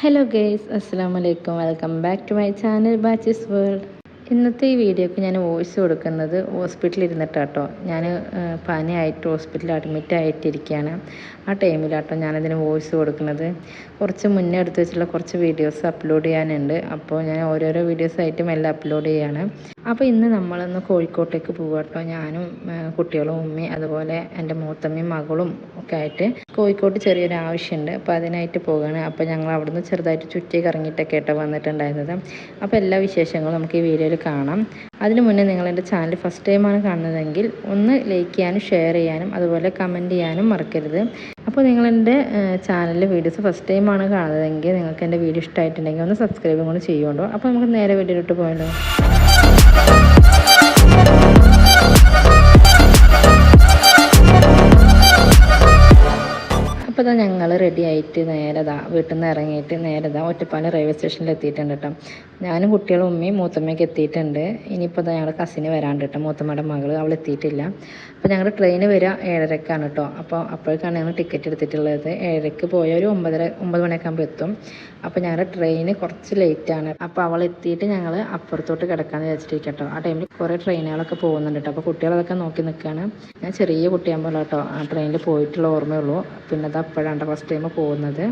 Hello guys, അസ്സാം വലൈക്കും. Welcome back to my channel Bachi's world. ഇന്നത്തെ ഈ വീഡിയോക്ക് ഞാൻ വോയിസ് കൊടുക്കുന്നത് ഹോസ്പിറ്റലിൽ ഇരുന്നിട്ടാട്ടോ. ഞാൻ പനിയായിട്ട് ഹോസ്പിറ്റലിൽ അഡ്മിറ്റ് ആയിട്ടിരിക്കുകയാണ്. ആ ടൈമിലാട്ടോ ഞാനതിന് വോയിസ് കൊടുക്കുന്നത്. കുറച്ച് മുന്നേ എടുത്ത് വെച്ചിട്ടുള്ള കുറച്ച് വീഡിയോസ് അപ്ലോഡ് ചെയ്യാനുണ്ട്. അപ്പോൾ ഞാൻ ഓരോരോ വീഡിയോസായിട്ടും എല്ലാം അപ്ലോഡ് ചെയ്യാണ്. അപ്പോൾ ഇന്ന് നമ്മളൊന്ന് കോഴിക്കോട്ടേക്ക് പോകാട്ടോ. ഞാനും കുട്ടികളും ഉമ്മയും അതുപോലെ എൻ്റെ മൂത്തമ്മയും മകളും ഒക്കെ ആയിട്ട് കോഴിക്കോട്ട് ചെറിയൊരു ആവശ്യമുണ്ട്. അപ്പോൾ അതിനായിട്ട് പോവുകയാണ്. അപ്പോൾ ഞങ്ങൾ അവിടുന്ന് ചെറുതായിട്ട് ചുറ്റി കറങ്ങിയിട്ടൊക്കെ ആയിട്ട് വന്നിട്ടുണ്ടായിരുന്നത്. അപ്പോൾ എല്ലാ വിശേഷങ്ങളും നമുക്ക് ഈ വീഡിയോയിൽ കാണാം. അതിനു മുന്നേ നിങ്ങൾ എൻ്റെ ചാനൽ ഫസ്റ്റ് ടൈമാണ് കാണുന്നതെങ്കിൽ ഒന്ന് ലൈക്ക് ചെയ്യാനും ഷെയർ ചെയ്യാനും അതുപോലെ കമൻറ്റ് ചെയ്യാനും മറക്കരുത്. അപ്പോൾ നിങ്ങളെൻ്റെ ചാനലിലെ വീഡിയോസ് ഫസ്റ്റ് ടൈമാണ് കാണുന്നതെങ്കിൽ നിങ്ങൾക്ക് എൻ്റെ വീഡിയോ ഇഷ്ടമായിട്ടുണ്ടെങ്കിൽ ഒന്ന് സബ്സ്ക്രൈബും കൂടി ചെയ്യുമല്ലോ. അപ്പോൾ നമുക്ക് നേരെ വീഡിയോയിലോട്ട് പോയല്ലോ. അപ്പോൾ ഞങ്ങൾ റെഡി ആയിട്ട് നേരെ വീട്ടിൽ നിന്ന് ഇറങ്ങിയിട്ട് നേരെ ഒറ്റപ്പാലം റെയിൽവേ സ്റ്റേഷനിൽ എത്തിയിട്ടുണ്ട് കേട്ടോ. ഞാനും കുട്ടികളും ഉമ്മയും മൂത്തമ്മയൊക്കെ എത്തിയിട്ടുണ്ട്. ഇനിയിപ്പോൾ ഞങ്ങൾ കസിന് വരാണ്ട് കേട്ടോ, മൂത്തമ്മയുടെ മകൾ, അവൾ എത്തിയിട്ടില്ല. അപ്പോൾ ഞങ്ങളുടെ ട്രെയിന് വരിക 7:30-ക്കാണ് കേട്ടോ. അപ്പോൾ അപ്പോഴേക്കാണ് ഞങ്ങൾ ടിക്കറ്റ് എടുത്തിട്ടുള്ളത്. 7:00-ക്ക് പോയ ഒരു 9 മണിയൊക്കെ ആകുമ്പോൾ എത്തും. അപ്പോൾ ഞങ്ങളുടെ ട്രെയിന് കുറച്ച് ലേറ്റാണ്. അപ്പോൾ അവൾ എത്തിയിട്ട് ഞങ്ങൾ അപ്പുറത്തോട്ട് കിടക്കാമെന്ന് വിചാരിച്ചിരിക്കും കേട്ടോ. ആ ടൈമിൽ കുറേ ട്രെയിനുകളൊക്കെ പോകുന്നുണ്ട് കേട്ടോ. അപ്പോൾ കുട്ടികളതൊക്കെ നോക്കി നിൽക്കുകയാണ്. ഞാൻ ചെറിയ കുട്ടിയാകുമ്പോൾ കേട്ടോ ആ ട്രെയിനിൽ പോയിട്ടുള്ള ഓർമ്മയുള്ളൂ. പിന്നെ അപ്പോഴാണ് ഫസ്റ്റ് ടൈം പോകുന്നത്.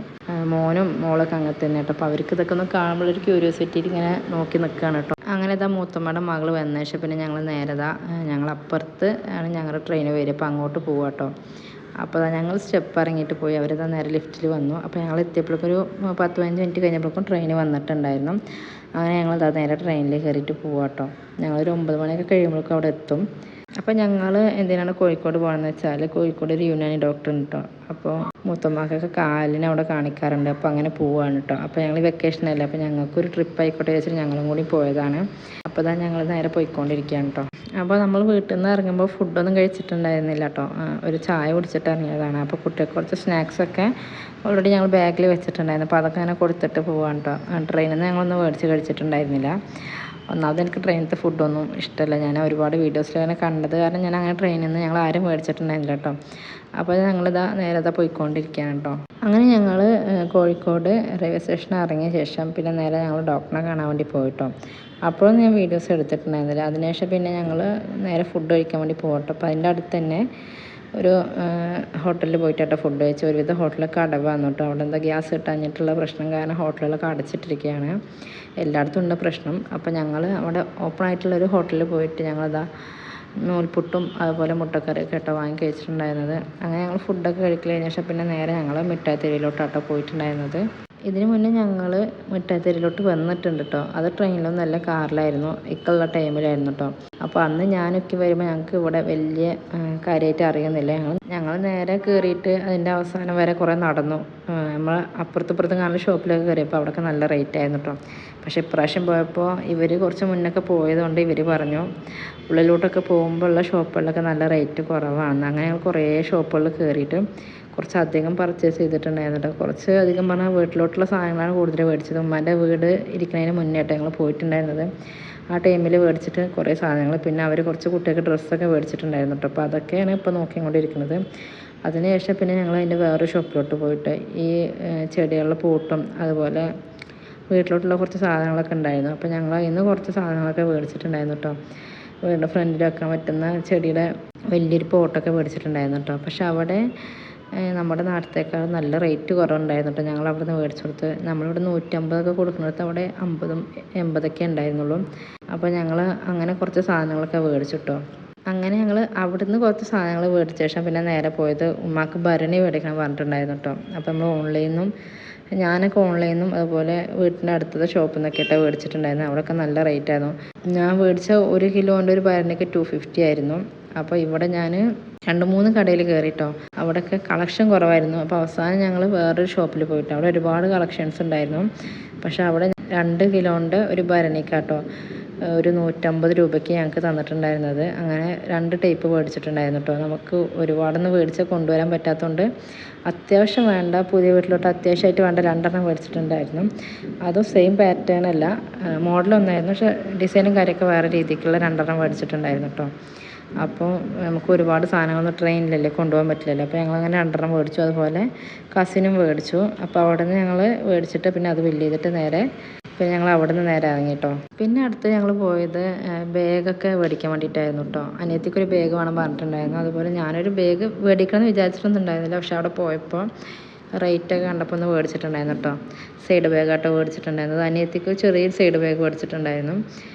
മോനും മോളൊക്കെ അങ്ങനെ തന്നെ കേട്ടോ. അപ്പോൾ അവർക്ക് ഇതൊക്കെ ഒന്ന് കാണുമ്പോൾ ഒരു ക്യൂരിയോസിറ്റിയിൽ ഇങ്ങനെ നോക്കി നിൽക്കുകയാണ് കേട്ടോ. അങ്ങനെ മൂത്തമ്മയുടെ മകൾ വന്ന ശേഷം പിന്നെ ഞങ്ങൾ നേരെ ഞങ്ങൾ അപ്പുറത്ത് ആണ് ഞങ്ങളുടെ ട്രെയിൻ വരിക. അപ്പോൾ അങ്ങോട്ട് പോവുക കേട്ടോ. അപ്പോൾ ഞങ്ങൾ സ്റ്റെപ്പ് ഇറങ്ങിയിട്ട് പോയി. അവരിതാ നേരെ ലിഫ്റ്റിൽ വന്നു. അപ്പോൾ ഞങ്ങൾ എത്തിയപ്പോഴേക്കും ഒരു 10-15 മിനിറ്റ് കഴിഞ്ഞപ്പോഴേക്കും ട്രെയിൻ വന്നിട്ടുണ്ടായിരുന്നു. അങ്ങനെ ഞങ്ങൾ നേരെ ട്രെയിനിൽ കയറിയിട്ട് പോവുക കേട്ടോ. ഞങ്ങളൊരു 9 മണിയൊക്കെ കഴിയുമ്പോഴേക്കും അവിടെ എത്തും. അപ്പോൾ ഞങ്ങൾ എന്തിനാണ് കോഴിക്കോട് പോകണമെന്ന് വെച്ചാൽ കോഴിക്കോട് ഒരു യുനാനി ഡോക്ടർ ഉണ്ട് കേട്ടോ. അപ്പോൾ മൂത്തമ്മക്കൊക്കെ കാലിന് അവിടെ കാണിക്കാറുണ്ട്. അപ്പോൾ അങ്ങനെ പോവുകയാണ് കേട്ടോ. അപ്പോൾ ഞങ്ങൾ വെക്കേഷനല്ലേ, അപ്പോൾ ഞങ്ങൾക്കൊരു ട്രിപ്പ് ആയിക്കോട്ടെ വെച്ചിട്ട് ഞങ്ങളും കൂടി പോയതാണ്. അപ്പോൾ ഞങ്ങൾ നേരെ പോയിക്കൊണ്ടിരിക്കുകയാണ് കേട്ടോ. അപ്പോൾ നമ്മൾ വീട്ടിൽ നിന്ന് ഇറങ്ങുമ്പോൾ ഫുഡൊന്നും കഴിച്ചിട്ടുണ്ടായിരുന്നില്ല കേട്ടോ. ഒരു ചായ കുടിച്ചിട്ട് ഇറങ്ങിയതാണ്. അപ്പോൾ കുട്ടികൾക്ക് കുറച്ച് സ്നാക്സൊക്കെ ഓൾറെഡി ഞങ്ങൾ ബാഗിൽ വെച്ചിട്ടുണ്ടായിരുന്നു. അപ്പോൾ അതൊക്കെ അങ്ങനെ കൊടുത്തിട്ട് പോവാണ് കേട്ടോ. ട്രെയിനിൽ നിന്ന് ഞങ്ങളൊന്നും മേടിച്ച് കഴിച്ചിട്ടുണ്ടായിരുന്നില്ല. ഒന്നാമത് എനിക്ക് ട്രെയിനത്തെ ഫുഡൊന്നും ഇഷ്ടമല്ല. ഞാൻ ഒരുപാട് വീഡിയോസിൽ അങ്ങനെ കണ്ടത് കാരണം ഞാൻ അങ്ങനെ ട്രെയിനിൽ നിന്ന് ഞങ്ങൾ ആരും മേടിച്ചിട്ടുണ്ടായിരുന്നില്ല കേട്ടോ. അപ്പോൾ നേരെ പോയിക്കൊണ്ടിരിക്കുകയാണ് കേട്ടോ. അങ്ങനെ ഞങ്ങൾ കോഴിക്കോട് റെയിൽവേ സ്റ്റേഷനിൽ ഇറങ്ങിയ ശേഷം പിന്നെ നേരെ ഞങ്ങൾ ഡോക്ടറെ കാണാൻ വേണ്ടി പോയിട്ടോ. അപ്പോഴും ഞാൻ വീഡിയോസ് എടുത്തിട്ടുണ്ടായിരുന്നില്ല. അതിനുശേഷം പിന്നെ ഞങ്ങൾ നേരെ ഫുഡ് കഴിക്കാൻ വേണ്ടി പോകട്ടോ. അപ്പോൾ അതിൻ്റെ അടുത്ത് തന്നെ ഒരു ഹോട്ടലിൽ പോയിട്ടോ ഫുഡ് കഴിച്ച്. ഒരുവിധ ഹോട്ടലൊക്കെ അടവാണ് കേട്ടോ. അവിടെ എന്താ ഗ്യാസ് കിട്ടാഞ്ഞിട്ടുള്ള പ്രശ്നം കാരണം ഹോട്ടലുകളൊക്കെ അടച്ചിട്ടിരിക്കുകയാണ്. എല്ലായിടത്തും ഉണ്ട് പ്രശ്നം. അപ്പോൾ ഞങ്ങൾ അവിടെ ഓപ്പൺ ആയിട്ടുള്ളൊരു ഹോട്ടലിൽ പോയിട്ട് ഞങ്ങളിതാ നൂൽപുട്ടും അതുപോലെ മുട്ടക്കറിയൊക്കെ കേട്ടോ വാങ്ങി കഴിച്ചിട്ടുണ്ടായിരുന്നത്. അങ്ങനെ ഞങ്ങൾ ഫുഡൊക്കെ കഴിക്കൽ കഴിഞ്ഞ ശേഷം പിന്നെ നേരെ ഞങ്ങൾ മിഠായി തെരുവിലോട്ടാട്ടോ പോയിട്ടുണ്ടായിരുന്നത്. ഇതിന് മുന്നേ ഞങ്ങൾ മിഠായി തെരുവിലോട്ട് വന്നിട്ടുണ്ട് കേട്ടോ. അത് ട്രെയിനിലൊന്നും അല്ല, കാറിലായിരുന്നു. ഇക്കുള്ള ടൈമിലായിരുന്നു കേട്ടോ. അപ്പോൾ അന്ന് ഞാനൊക്കെ വരുമ്പോൾ ഞങ്ങൾക്ക് ഇവിടെ വലിയ കാര്യമായിട്ട് അറിയുന്നില്ല. ഞങ്ങൾ നേരെ കയറിയിട്ട് അതിൻ്റെ അവസാനം വരെ കുറേ നടന്നു. നമ്മൾ അപ്പുറത്തും കാണുന്ന ഷോപ്പിലൊക്കെ കയറിയപ്പോൾ അവിടെയൊക്കെ നല്ല റേറ്റ് ആയിരുന്നു കേട്ടോ. പക്ഷേ ഇപ്രാവശ്യം പോയപ്പോൾ ഇവർ കുറച്ച് മുന്നൊക്കെ പോയതുകൊണ്ട് ഇവർ പറഞ്ഞു ഉള്ളിലോട്ടൊക്കെ പോകുമ്പോൾ ഉള്ള ഷോപ്പുകളിലൊക്കെ നല്ല റേറ്റ് കുറവാണെന്ന്. അങ്ങനെ ഞങ്ങൾ കുറേ ഷോപ്പുകളിൽ കയറിയിട്ട് കുറച്ചധികം പർച്ചേസ് ചെയ്തിട്ടുണ്ടായിരുന്നു. കുറച്ച് അധികം പറഞ്ഞാൽ വീട്ടിലോട്ടുള്ള സാധനങ്ങളാണ് കൂടുതൽ മേടിച്ചത്. ഉമ്മാൻ്റെ വീട് ഇരിക്കുന്നതിന് മുന്നേ ആയിട്ട് ഞങ്ങൾ പോയിട്ടുണ്ടായിരുന്നത്. ആ ടൈമിൽ മേടിച്ചിട്ട് കുറേ സാധനങ്ങൾ, പിന്നെ അവർ കുറച്ച് കുട്ടികൾക്ക് ഡ്രസ്സൊക്കെ മേടിച്ചിട്ടുണ്ടായിരുന്നു കേട്ടോ. അപ്പോൾ അതൊക്കെയാണ് ഇപ്പോൾ നോക്കിക്കൊണ്ടിരിക്കുന്നത്. അതിനുശേഷം പിന്നെ ഞങ്ങൾ അതിൻ്റെ വേറൊരു ഷോപ്പിലോട്ട് പോയിട്ട് ഈ ചെടികളുടെ പൂട്ടും അതുപോലെ വീട്ടിലോട്ടുള്ള കുറച്ച് സാധനങ്ങളൊക്കെ ഉണ്ടായിരുന്നു. അപ്പോൾ ഞങ്ങൾ അതിൽ നിന്ന് കുറച്ച് സാധനങ്ങളൊക്കെ മേടിച്ചിട്ടുണ്ടായിരുന്നു കേട്ടോ. വീടിൻ്റെ ഫ്രണ്ടിൽ വെക്കാൻ പറ്റുന്ന ചെടിയുടെ വലിയൊരു പോട്ടൊക്കെ മേടിച്ചിട്ടുണ്ടായിരുന്നു കേട്ടോ. പക്ഷെ അവിടെ നമ്മുടെ നാട്ടിലേക്കാൾ നല്ല റേറ്റ് കുറവുണ്ടായിരുന്നു കേട്ടോ. ഞങ്ങൾ അവിടെ നിന്ന് മേടിച്ചു കൊടുത്ത് നമ്മളിവിടെ 150 കൊടുക്കുന്നിടത്ത് അവിടെ 50-80 ഉണ്ടായിരുന്നുള്ളൂ. അപ്പോൾ ഞങ്ങൾ അങ്ങനെ കുറച്ച് സാധനങ്ങളൊക്കെ മേടിച്ചു കേട്ടോ. അങ്ങനെ ഞങ്ങൾ അവിടുന്ന് കുറച്ച് സാധനങ്ങൾ മേടിച്ച ശേഷം പിന്നെ നേരെ പോയത് ഉമ്മാക്ക് ഭരണി മേടിക്കണം പറഞ്ഞിട്ടുണ്ടായിരുന്നു കേട്ടോ. അപ്പോൾ നമ്മൾ ഞാനൊക്കെ ഓൺലൈനിൽ നിന്നും അതുപോലെ വീട്ടിൻ്റെ അടുത്തത്തെ ഷോപ്പിൽ നിന്നൊക്കെ ആയിട്ട് മേടിച്ചിട്ടുണ്ടായിരുന്നു. അവിടെയൊക്കെ നല്ല റേറ്റ് ആയിരുന്നു. ഞാൻ മേടിച്ച 1 കിലോൻ്റെ ഒരു ഭരണിക്ക് 250 ആയിരുന്നു. അപ്പോൾ ഇവിടെ ഞാൻ 2-3 കടയിൽ കയറിയിട്ടോ. അവിടെയൊക്കെ കളക്ഷൻ കുറവായിരുന്നു. അപ്പോൾ അവസാനം ഞങ്ങൾ വേറൊരു ഷോപ്പിൽ പോയിട്ട് അവിടെ ഒരുപാട് കളക്ഷൻസ് ഉണ്ടായിരുന്നു. പക്ഷെ അവിടെ 2 കിലോൻ്റെ ഒരു ഭരണിക്കാട്ടോ ഒരു 150 രൂപയ്ക്ക് ഞങ്ങൾക്ക് തന്നിട്ടുണ്ടായിരുന്നത്. അങ്ങനെ 2 ടൈപ്പ് മേടിച്ചിട്ടുണ്ടായിരുന്നു കേട്ടോ. നമുക്ക് ഒരുപാടൊന്നും മേടിച്ച് കൊണ്ടുവരാൻ പറ്റാത്തതുകൊണ്ട് അത്യാവശ്യം വേണ്ട പുതിയ വീട്ടിലോട്ട് അത്യാവശ്യമായിട്ട് വേണ്ട 2 മേടിച്ചിട്ടുണ്ടായിരുന്നു. അതും സെയിം പാറ്റേൺ അല്ല, മോഡലൊന്നായിരുന്നു. പക്ഷേ ഡിസൈനും കാര്യമൊക്കെ വേറെ രീതിക്കുള്ള 2 മേടിച്ചിട്ടുണ്ടായിരുന്നു കേട്ടോ. അപ്പോൾ നമുക്ക് ഒരുപാട് സാധനങ്ങളൊന്നും ട്രെയിനിലല്ലേ കൊണ്ടുപോകാൻ പറ്റില്ലല്ലോ. അപ്പോൾ ഞങ്ങളങ്ങനെ 2 മേടിച്ചു. അതുപോലെ കസിനും മേടിച്ചു. അപ്പോൾ അവിടെ നിന്ന് ഞങ്ങൾ മേടിച്ചിട്ട് പിന്നെ അത് ബില്ല് ചെയ്തിട്ട് നേരെ പിന്നെ ഞങ്ങൾ അവിടെ നിന്ന് നേരെ ഇറങ്ങി കേട്ടോ. പിന്നെ അടുത്ത് ഞങ്ങൾ പോയത് ബാഗൊക്കെ മേടിക്കാൻ വേണ്ടിയിട്ടായിരുന്നു കേട്ടോ. അനിയത്തിക്കൊരു ബാഗ് വേണം പറഞ്ഞിട്ടുണ്ടായിരുന്നു. അതുപോലെ ഞാനൊരു ബാഗ് മേടിക്കണമെന്ന് വിചാരിച്ചിട്ടൊന്നും ഉണ്ടായിരുന്നില്ല. പക്ഷെ അവിടെ പോയപ്പോൾ റേറ്റൊക്കെ കണ്ടപ്പോൾ ഒന്ന് മേടിച്ചിട്ടുണ്ടായിരുന്നു കേട്ടോ. സൈഡ് ബാഗാട്ടോ മേടിച്ചിട്ടുണ്ടായിരുന്നത്. അനിയത്തിക്ക് ചെറിയൊരു സൈഡ് ബാഗ് മേടിച്ചിട്ടുണ്ടായിരുന്നു.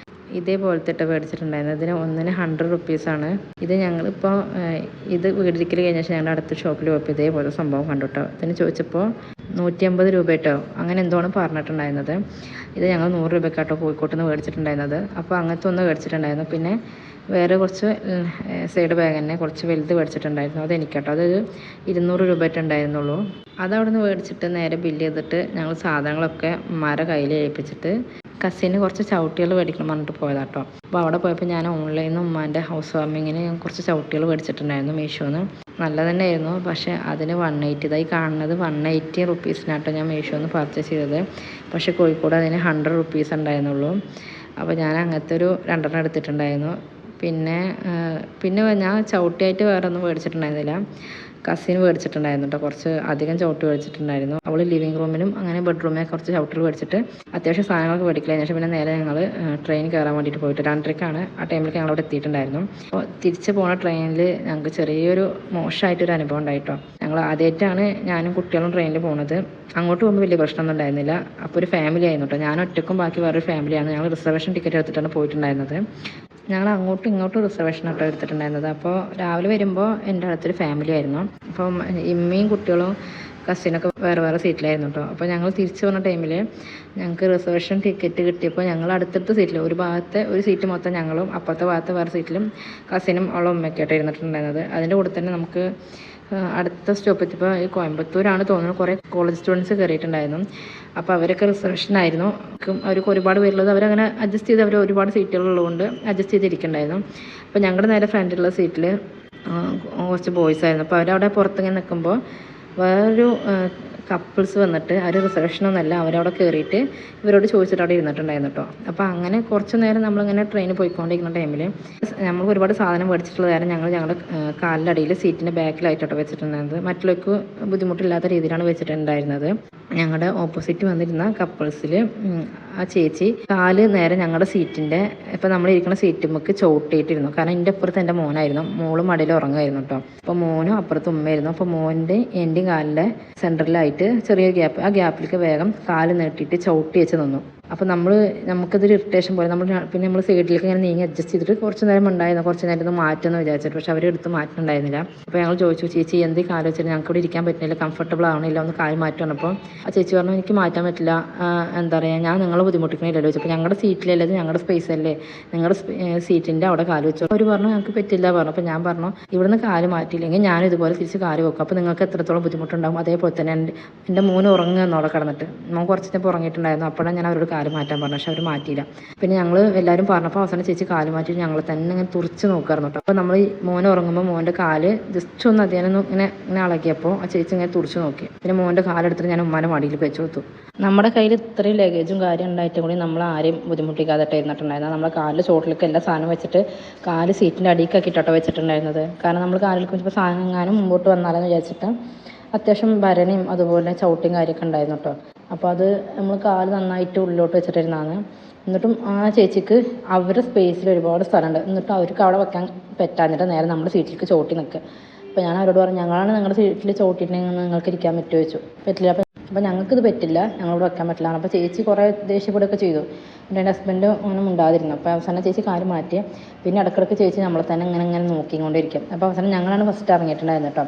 ഇതേപോലത്തെ മേടിച്ചിട്ടുണ്ടായിരുന്നു. ഇതിന് ഒന്നിന് 100 റുപ്പീസാണ്. ഇത് ഞങ്ങളിപ്പോൾ ഇത് വീടിരിക്കൽ കഴിഞ്ഞ ശേഷം ഞങ്ങളുടെ അടുത്ത ഷോപ്പിൽ പോയപ്പോൾ ഇതേപോലെ സംഭവം കണ്ടു കേട്ടോ. ഇതിന് ചോദിച്ചപ്പോൾ 150 രൂപ കേട്ടോ, അങ്ങനെ എന്തോണ് പറഞ്ഞിട്ടുണ്ടായിരുന്നത്. ഇത് ഞങ്ങൾ 100 രൂപയ്ക്കാട്ടോ കോഴിക്കോട്ട് നിന്ന് മേടിച്ചിട്ടുണ്ടായിരുന്നത്. അപ്പോൾ അങ്ങനത്തെ ഒന്ന് മേടിച്ചിട്ടുണ്ടായിരുന്നു. പിന്നെ വേറെ കുറച്ച് സൈഡ് ബാഗ് തന്നെ കുറച്ച് വലുത് മേടിച്ചിട്ടുണ്ടായിരുന്നു. അതെനിക്കാട്ടോ, അത് 200 രൂപ ഉണ്ടായിരുന്നുള്ളൂ. അതവിടെ നിന്ന് മേടിച്ചിട്ട് നേരെ ബില്ല് ചെയ്തിട്ട് ഞങ്ങൾ സാധനങ്ങളൊക്കെ ഉമ്മാരെ കയ്യിൽ ഏൽപ്പിച്ചിട്ട് കസിന് കുറച്ച് ചവിട്ടികൾ മേടിക്കണം പറഞ്ഞിട്ട് പോയതാട്ടോ. അപ്പോൾ അവിടെ പോയപ്പോൾ ഞാൻ ഓൺലൈനിൽ നിന്ന് ഉമ്മാൻ്റെ ഹൗസ് വാമിങ്ങിന് കുറച്ച് ചവിട്ടികൾ മേടിച്ചിട്ടുണ്ടായിരുന്നു മീഷോന്ന്. നല്ല തന്നെ ആയിരുന്നു. പക്ഷേ അതിന് 180, ഇതായി കാണുന്നത് 180 റുപ്പീസിനാട്ടോ ഞാൻ മീഷോന്ന് പർച്ചേസ് ചെയ്തത്. പക്ഷേ കോഴിക്കോട് അതിന് 100 റുപ്പീസ് ഉണ്ടായിരുന്നുള്ളൂ. അപ്പോൾ ഞാൻ അങ്ങനത്തെ ഒരു 2 എടുത്തിട്ടുണ്ടായിരുന്നു. പിന്നെ ഞാൻ ചവിട്ടിയായിട്ട് വേറെ ഒന്നും മേടിച്ചിട്ടുണ്ടായിരുന്നില്ല. കസിന് മേടിച്ചിട്ടുണ്ടായിരുന്നു കേട്ടോ. കുറച്ച് അധികം ചവിട്ട് മേടിച്ചിട്ടുണ്ടായിരുന്നു. അവൾ ലിവിങ് റൂമിനും അങ്ങനെ ബെഡ്റൂമിനെ കുറച്ച് ചവിട്ടുകൾ മേടിച്ചിട്ട് അത്യാവശ്യം സാധനങ്ങളൊക്കെ മേടിക്കില്ല. ശേഷം പിന്നെ നേരെ ഞങ്ങൾ ട്രെയിൻ കയറാൻ വേണ്ടിയിട്ട് പോയിട്ട് 2:30ക്കാണ് ആ ടൈമിലേക്ക് ഞങ്ങളവിടെ എത്തിയിട്ടുണ്ടായിരുന്നു. അപ്പോൾ തിരിച്ച് പോകുന്ന ട്രെയിനിൽ ഞങ്ങൾക്ക് ചെറിയൊരു മോശമായിട്ടൊരു അനുഭവം ഉണ്ടായിട്ടോ. ഞങ്ങൾ ആദ്യമായിട്ടാണ് ഞാനും കുട്ടികളും ട്രെയിനിൽ പോകുന്നത്. അങ്ങോട്ട് പോകുമ്പോൾ വലിയ പ്രശ്നമൊന്നും ഉണ്ടായിരുന്നില്ല. അപ്പോൾ ഒരു ഫാമിലി ആയിരുന്നു കേട്ടോ. ഞാൻ ഒറ്റക്കും ബാക്കി വേറൊരു ഫാമിലിയാണ്. ഞങ്ങൾ റിസർവേഷൻ ടിക്കറ്റ് എടുത്തിട്ടാണ് പോയിട്ടുണ്ടായിരുന്നത്. ഞങ്ങൾ അങ്ങോട്ടും ഇങ്ങോട്ടും റിസർവേഷൻ ആട്ടോ എടുത്തിട്ടുണ്ടായിരുന്നത്. അപ്പോൾ രാവിലെ വരുമ്പോൾ എൻ്റെ അടുത്തൊരു ഫാമിലി ആയിരുന്നു. അപ്പം ഇമ്മയും കുട്ടികളും കസിനൊക്കെ വേറെ വേറെ സീറ്റിലായിരുന്നു കേട്ടോ. അപ്പോൾ ഞങ്ങൾ തിരിച്ചു വന്ന ടൈമിൽ ഞങ്ങൾക്ക് റിസർവേഷൻ ടിക്കറ്റ് കിട്ടിയപ്പോൾ ഞങ്ങൾ അടുത്തടുത്ത സീറ്റിൽ ഒരു ഭാഗത്തെ ഒരു സീറ്റ് മൊത്തം ഞങ്ങളും അപ്പുറത്തെ ഭാഗത്തെ വേറെ സീറ്റിലും കസിനും അവളും ഉമ്മയൊക്കെയായിട്ട് ഇരുന്നിട്ടുണ്ടായിരുന്നത്. അതിൻ്റെ കൂടെ തന്നെ നമുക്ക് അടുത്ത സ്റ്റോപ്പ് എത്തിയപ്പോൾ ഈ കോയമ്പത്തൂരാണ് തോന്നുന്നു കുറേ കോളേജ് സ്റ്റുഡൻസ് കയറിയിട്ടുണ്ടായിരുന്നു. അപ്പോൾ അവരൊക്കെ റിസർവേഷൻ ആയിരുന്നു. അവർക്ക് ഒരുപാട് പേരുള്ളത് അവരങ്ങനെ അഡ്ജസ്റ്റ് ചെയ്ത് അവർ ഒരുപാട് സീറ്റുകളുള്ളതുകൊണ്ട് അഡ്ജസ്റ്റ് ചെയ്തിരിക്കുന്നുണ്ടായിരുന്നു. അപ്പോൾ ഞങ്ങളുടെ നേരെ ഫ്രണ്ടിലുള്ള സീറ്റിൽ കുറച്ച് ബോയ്സ് ആയിരുന്നു. അപ്പോൾ അവരവിടെ പുറത്തിങ്ങനെ നിൽക്കുമ്പോൾ വേറൊരു കപ്പിൾസ് വന്നിട്ട് അവർ റിസർവേഷനൊന്നുമല്ല, അവരവിടെ കയറിയിട്ട് ഇവരോട് ചോദിച്ചിട്ട് അവിടെ ഇരുന്നിട്ടുണ്ടായിരുന്നു കേട്ടോ. അപ്പോൾ അങ്ങനെ കുറച്ച് നേരം നമ്മളിങ്ങനെ ട്രെയിനിൽ പോയിക്കൊണ്ടിരിക്കുന്ന ടൈമിൽ നമ്മൾ ഒരുപാട് സാധനം മേടിച്ചിട്ടുള്ള കാരണം ഞങ്ങളുടെ കാലിൻ്റെ അടിയിൽ സീറ്റിൻ്റെ ബാക്കിലായിട്ടോ വെച്ചിട്ടുണ്ടായിരുന്നത്. മറ്റുള്ളവർക്ക് ബുദ്ധിമുട്ടില്ലാത്ത രീതിയിലാണ് വെച്ചിട്ടുണ്ടായിരുന്നത്. ഞങ്ങളുടെ ഓപ്പോസിറ്റ് വന്നിരുന്ന കപ്പിൾസിൽ ആ ചേച്ചി കാല് നേരെ ഞങ്ങളുടെ സീറ്റിൻ്റെ ഇപ്പം നമ്മളിരിക്കുന്ന സീറ്റുമ്മക്ക് ചവിട്ടിയിട്ടിരുന്നു. കാരണം എൻ്റെ അപ്പുറത്ത് എൻ്റെ മോനായിരുന്നു, മോളും മടിയിൽ ഉറങ്ങുമായിരുന്നു കേട്ടോ. അപ്പോൾ മോനും അപ്പുറത്ത് ഉമ്മയായിരുന്നു. അപ്പോൾ മോൻ്റെ എൻ്റെയും കാലിൻ്റെ സെൻറ്ററിലായിട്ട് ചെറിയൊരു ഗ്യാപ്പ്, ആ ഗ്യാപ്പിലേക്ക് വേഗം കാല് നീട്ടിയിട്ട് ചവിട്ടി വെച്ച് നിന്നു. അപ്പോൾ നമുക്കതൊരു ഇറിറ്റേഷൻ പോലെ പിന്നെ നമ്മൾ സൈഡിലേക്ക് ഇങ്ങനെ നീങ്ങി അഡ്ജസ്റ്റ് ചെയ്തിട്ട് കുറച്ച് നേരം ഉണ്ടായിരുന്നു. കുറച്ച് നേരം ഒന്ന് മാറ്റുമെന്ന് വിചാരിച്ചിട്ട് പക്ഷേ അവരെടുത്ത് മാറ്റുന്നുണ്ടായിരുന്നില്ല. അപ്പോൾ ഞങ്ങൾ ചോദിച്ചു, ചേച്ചി എന്ത് കാല് വെച്ചിട്ട് ഞങ്ങൾക്ക് ഇവിടെ ഇരിക്കാൻ പറ്റുന്നില്ല, കംഫർട്ടബിൾ ആവണില്ല, ഒന്ന് കാല് മാറ്റുകയാണ്. അപ്പോൾ ആ ചേച്ചി പറഞ്ഞു എനിക്ക് മാറ്റാൻ പറ്റില്ല, എന്താ പറയുക, ഞാൻ നിങ്ങളെ ബുദ്ധിമുട്ടിക്കണില്ലല്ലോ ചോദിച്ചു. അപ്പോൾ ഞങ്ങളുടെ സീറ്റിലല്ലേ, ഇത് ഞങ്ങളുടെ സ്പേസ് അല്ലേ, നിങ്ങളുടെ സീറ്റിൻ്റെ അവിടെ കാല് വെച്ചു. അവർ പറഞ്ഞു ഞങ്ങൾക്ക് പറ്റില്ല പറഞ്ഞു. അപ്പോൾ ഞാൻ പറഞ്ഞു ഇവിടുന്ന് കാല് മാറ്റിയില്ലെങ്കിൽ ഞാനും ഇതുപോലെ തിരിച്ച് കാല് വെക്കും, അപ്പോൾ നിങ്ങൾക്ക് എത്രത്തോളം ബുദ്ധിമുട്ടുണ്ടാകും. അതേപോലെ തന്നെ എൻ്റെ മോന് ഉറങ്ങുക എന്നോടെ കിടന്നിട്ട്, മോൻ കുറച്ച് നേരം ഉറങ്ങിയിട്ടുണ്ടായിരുന്നു. അപ്പോഴാണ് ഞാൻ അവരോട് കാല് മാറ്റാൻ പറഞ്ഞു. പക്ഷെ അവർ മാറ്റിയില്ല. പിന്നെ ഞങ്ങൾ എല്ലാവരും പറഞ്ഞപ്പോൾ അവസാനം ചേച്ചി കാല് മാറ്റി ഞങ്ങൾ തന്നെ ഇങ്ങനെ തുറച്ച് നോക്കായിരുന്നു കേട്ടോ. അപ്പോൾ നമ്മൾ ഈ മോനെ ഉറങ്ങുമ്പോൾ മോൻ്റെ കാല് ജസ്റ്റ് ഒന്ന് അധികം ഇങ്ങനെ ഇളകിയപ്പോൾ ആ ചേച്ചി ഇങ്ങനെ തുറച്ച് നോക്കി. പിന്നെ മോൻ്റെ കാലെടുത്തിട്ട് ഞാൻ ഉമ്മാൻ്റെ മടിയിൽ വെച്ച് കൊടുത്തു. നമ്മുടെ കയ്യിൽ ഇത്രയും ലഗേജും കാര്യം ഉണ്ടായിട്ടും കൂടി നമ്മൾ ആരെയും ബുദ്ധിമുട്ടിക്കാതെ ഇരുന്നിട്ടുണ്ടായിരുന്നു. നമ്മളെ കാലിൻ്റെ ചോട്ടിലേക്ക് എല്ലാ സാധനം വെച്ചിട്ട് കാല് സീറ്റിൻ്റെ അടിയിലാക്കിയിട്ടോ വെച്ചിട്ടുണ്ടായിരുന്നത്. കാരണം നമ്മൾ കാലിലേക്ക് വെച്ചപ്പോൾ സാധനം എങ്ങാനും മുമ്പോട്ട് വന്നാലെന്ന് വിചാരിച്ചിട്ട് അത്യാവശ്യം ഭരണിയും അതുപോലെ ചവിട്ടിയും കാര്യമൊക്കെ ഉണ്ടായിരുന്നു കേട്ടോ. അപ്പോൾ അത് നമ്മൾ കാല് നന്നായിട്ട് ഉള്ളിലോട്ട് വെച്ചിട്ടിരുന്നതാണ്. എന്നിട്ടും ആ ചേച്ചിക്ക് അവരുടെ സ്പേസിൽ ഒരുപാട് സ്ഥലമുണ്ട്, എന്നിട്ടും അവർക്ക് അവിടെ വെക്കാൻ പറ്റാഞ്ഞിട്ട് നേരെ നമ്മുടെ സീറ്റിലേക്ക് ചവിട്ടി നിൽക്കുക. അപ്പോൾ ഞാൻ അവരോട് പറഞ്ഞു ഞങ്ങളാണ് നിങ്ങളുടെ സീറ്റിൽ ചവിട്ടിയിട്ടുണ്ടെങ്കിൽ നിങ്ങൾക്ക് ഇരിക്കാൻ പറ്റുമോ ചോദിച്ചു. പറ്റില്ല. അപ്പോൾ ഞങ്ങൾക്കിത് പറ്റില്ല, ഞങ്ങളോട് വെക്കാൻ പറ്റില്ല. അപ്പോൾ ചേച്ചി കുറേ ദേഷ്യപ്പെടുകയൊക്കെ ചെയ്തു. എൻ്റെ ഹസ്ബൻഡ് അങ്ങനെ ഉണ്ടാതിരുന്നു. അപ്പോൾ അവസാനം ചേച്ചി കാല് മാറ്റി. പിന്നെ ഇടയ്ക്കിടയ്ക്ക് ചേച്ചി നമ്മളെ തന്നെ ഇങ്ങനെ നോക്കിക്കൊണ്ടിരിക്കും. അപ്പോൾ അവസാനം ഞങ്ങളാണ് ഫസ്റ്റ് ഇറങ്ങിയിട്ടുണ്ടായിരുന്നു കേട്ടോ.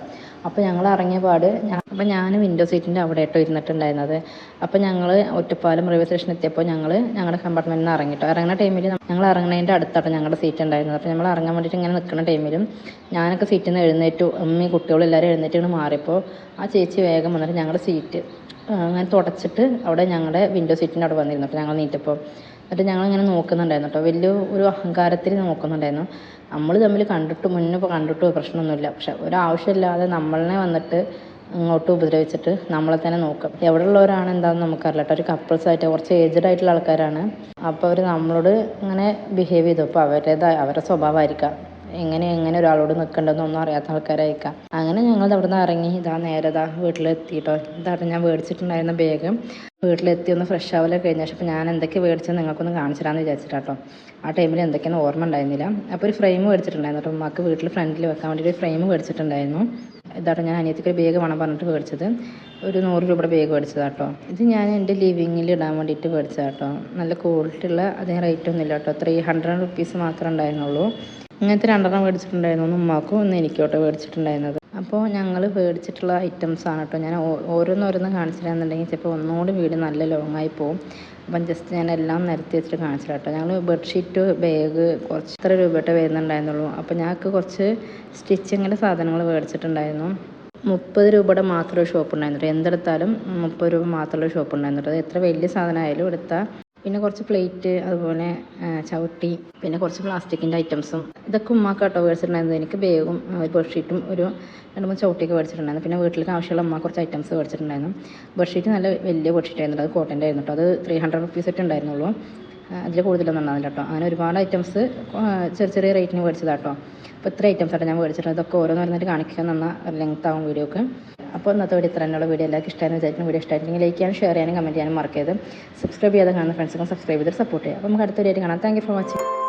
അപ്പോൾ ഞങ്ങൾ ഇറങ്ങിയ പാട് അപ്പോൾ ഞാൻ വിൻഡോ സീറ്റിൻ്റെ അവിടെ ആയിട്ടോ ഇരുന്നിട്ടുണ്ടായിരുന്നത്. അപ്പോൾ ഞങ്ങൾ ഒറ്റപ്പാലം റെയിൽവേ സ്റ്റേഷൻ എത്തിയപ്പോൾ ഞങ്ങളുടെ കമ്പാർട്ട്മെൻറ്റിൽ നിന്ന് ഇറങ്ങിട്ടോ. ഇറങ്ങുന്ന ടൈമിൽ ഞങ്ങൾ ഇറങ്ങുന്നതിൻ്റെ അടുത്താട്ടോ ഞങ്ങളുടെ സീറ്റ് ഉണ്ടായിരുന്നത്. അപ്പോൾ നമ്മൾ ഇറങ്ങാൻ വേണ്ടിയിട്ട് ഇങ്ങനെ നിൽക്കുന്ന ടൈമിലും ഞാനൊക്കെ സീറ്റിൽ നിന്ന് എഴുന്നേറ്റു, അമ്മയും കുട്ടികളും എല്ലാവരും എഴുന്നേറ്റ് ഇങ്ങനെ മാറിയപ്പോൾ ആ ചേച്ചി വേഗം വന്നിട്ട് ഞങ്ങളുടെ സീറ്റ് അങ്ങനെ തുടച്ചിട്ട് അവിടെ ഞങ്ങളുടെ വിൻഡോ സീറ്റിൻ്റെ അവിടെ വന്നിരുന്നു. അപ്പോൾ ഞങ്ങൾ നീറ്റപ്പോൾ എന്നിട്ട് ഞങ്ങളിങ്ങനെ നോക്കുന്നുണ്ടായിരുന്നു കേട്ടോ. വലിയ ഒരു അഹങ്കാരത്തിൽ നോക്കുന്നുണ്ടായിരുന്നു. നമ്മൾ തമ്മിൽ മുന്നേ കണ്ടിട്ട് പ്രശ്നമൊന്നുമില്ല. പക്ഷെ ഒരാവശ്യമില്ലാതെ നമ്മളെ വന്നിട്ട് ഇങ്ങോട്ട് ഉപദ്രവിച്ചിട്ട് നമ്മളെ തന്നെ നോക്കും. എവിടെ ഉള്ളവരാണ് എന്താണെന്ന് നമുക്കറിയില്ല കേട്ടോ. ഒരു കപ്പിൾസായിട്ട് കുറച്ച് ഏജ്ഡ് ആയിട്ടുള്ള ആൾക്കാരാണ്. അപ്പോൾ അവർ നമ്മളോട് ഇങ്ങനെ ബിഹേവ് ചെയ്തു. അപ്പോൾ അവരുടെ സ്വഭാവമായിരിക്കാം. എങ്ങനെ എങ്ങനെ ഒരാളോട് നിൽക്കേണ്ടതെന്നൊന്നും അറിയാത്ത ആൾക്കാരായിരിക്കാം. അങ്ങനെ ഞങ്ങൾ അവിടെ നിന്ന് ഇറങ്ങി നേരെ വീട്ടിലെത്തിയിട്ടോ. ഇതാണ് ഞാൻ മേടിച്ചിട്ടുണ്ടായിരുന്ന ബാഗ്. വീട്ടിലെത്തി ഒന്ന് ഫ്രഷ് ആവലൊക്കെ കഴിഞ്ഞ ശേഷം ഞാൻ എന്തൊക്കെ മേടിച്ചത് നിങ്ങൾക്കൊന്ന് കാണിച്ചു തരാമെന്ന് വിചാരിച്ചിട്ടാട്ടോ. ആ ടൈമിൽ എന്തൊക്കെയാണ് ഓർമ്മ ഉണ്ടായിരുന്നില്ല. അപ്പോൾ ഒരു ഫ്രെയിം മേടിച്ചിട്ടുണ്ടായിരുന്നു കേട്ടോ. ഉമ്മാക്ക് വീട്ടിൽ ഫ്രണ്ടിൽ വെക്കാൻ വേണ്ടി ഒരു ഫ്രെയിം മേടിച്ചിട്ടുണ്ടായിരുന്നു. ഞാൻ അനിയത്തിക്ക് ഒരു ബാഗ് വേണം പറഞ്ഞിട്ട് മേടിച്ചത്. ഒരു 100 രൂപയുടെ ബാഗ് മേടിച്ചതാട്ടോ. ഇത് ഞാൻ എൻ്റെ ലിവിങ്ങിൽ ഇടാൻ വേണ്ടിയിട്ട് മേടിച്ചതാട്ടോ. നല്ല ക്വാളിറ്റി ഉള്ള അധികം റേറ്റ് ഒന്നും ഇല്ല കേട്ടോ. 300 റുപ്പീസ് മാത്രമേ ഉണ്ടായിരുന്നുള്ളൂ. ഇങ്ങനത്തെ 2 മേടിച്ചിട്ടുണ്ടായിരുന്നു. ഉമ്മാക്കും ഒന്ന് എനിക്കോട്ടോ മേടിച്ചിട്ടുണ്ടായിരുന്നത്. അപ്പോൾ ഞങ്ങൾ മേടിച്ചിട്ടുള്ള ഐറ്റംസാണ് കേട്ടോ. ഞാൻ ഓരോന്നോരോന്ന് കാണിച്ചില്ലാന്നുണ്ടെങ്കിൽ ചിലപ്പോൾ ഒന്നുകൂടി വീഡിയോ നല്ല ലോങ്ങായി പോകും. അപ്പം ജസ്റ്റ് ഞാൻ എല്ലാം നിരത്തി വെച്ചിട്ട് കാണിച്ചില്ല കേട്ടോ. ഞങ്ങൾ ബെഡ്ഷീറ്റ്, ബാഗ് കുറച്ച് ഇത്ര രൂപയുടെ വരുന്നുണ്ടായിരുന്നുള്ളൂ. അപ്പോൾ ഞങ്ങൾക്ക് കുറച്ച് സ്റ്റിച്ചിങ്ങിൻ്റെ സാധനങ്ങൾ മേടിച്ചിട്ടുണ്ടായിരുന്നു. 30 രൂപയുടെ മാത്രമേ ഷോപ്പ് ഉണ്ടായിരുന്നു. എന്തെടുത്താലും 30 രൂപ മാത്രമുള്ള ഷോപ്പ് ഉണ്ടായിരുന്നു. അത് എത്ര വലിയ സാധനമായാലും എടുത്താൽ. പിന്നെ കുറച്ച് പ്ലേറ്റ്, അതുപോലെ ചവിട്ടി, പിന്നെ കുറച്ച് പ്ലാസ്റ്റിക്കിൻ്റെ ഐറ്റംസും ഇതൊക്കെ ഉമ്മാക്കാട്ടോ മേടിച്ചിട്ടുണ്ടായിരുന്നത്. എനിക്ക് ബാഗും ഒരു ബെഡ്ഷീറ്റും ഒരു 2-3 ചവിട്ടിയൊക്കെ മേടിച്ചിട്ടുണ്ടായിരുന്നു. പിന്നെ വീട്ടിലേക്ക് ആവശ്യമുള്ള ഉമ്മ കുറച്ച് ഐറ്റംസ് മേടിച്ചിട്ടുണ്ടായിരുന്നു. ബെഡ്ഷീറ്റ് നല്ല വലിയ ബെഡ്ഷീറ്റ് ആയിരുന്നു. അത് കോട്ടൻ്റെ ആയിരുന്നു കേട്ടോ. അത് 300 റുപ്പീസ് ഒക്കെ ഉണ്ടായിരുന്നുള്ളൂ. അതിൽ കൂടുതലൊന്നും ഉണ്ടാവില്ല കേട്ടോ. അങ്ങനെ ഒരുപാട് ഐറ്റംസ് ചെറിയ ചെറിയ റേറ്റിന് മേടിച്ചതാട്ടോ. അപ്പോൾ ഇത്ര ഐറ്റംസ് ആയിട്ട് ഞാൻ മേടിച്ചിട്ടുണ്ട്. ഇതൊക്കെ ഓരോന്നോരോന്നായിട്ട് കാണിക്കാൻ നന്നാ ലെങ്ത് ആവും വീഡിയോക്ക്. അപ്പോൾ ഇന്നത്തെ വീഡിയോ ഇത്ര തന്നെയുള്ള വീഡിയോ എല്ലാവർക്കും ഇഷ്ടമായിരുന്നു വിചാരിക്കുന്നു. വീഡിയോ ഇഷ്ടമായിട്ടുണ്ടെങ്കിൽ ലൈക്ക് ചെയ്യാനും ഷെയർ ചെയ്യാനും കമൻറ്റ് ചെയ്യാനും മറക്കരുത്. സബ്സ്ക്രൈബ് ചെയ്യാതെ കാണുന്ന ഫ്രണ്ട്സൊക്കെ സബ്സ്ക്രൈബ് ചെയ്തിട്ട് സപ്പോർട്ട് ചെയ്യുക. അപ്പോൾ നമുക്ക് അടുത്ത വീഡിയോ കാണാം. Thank you for watching.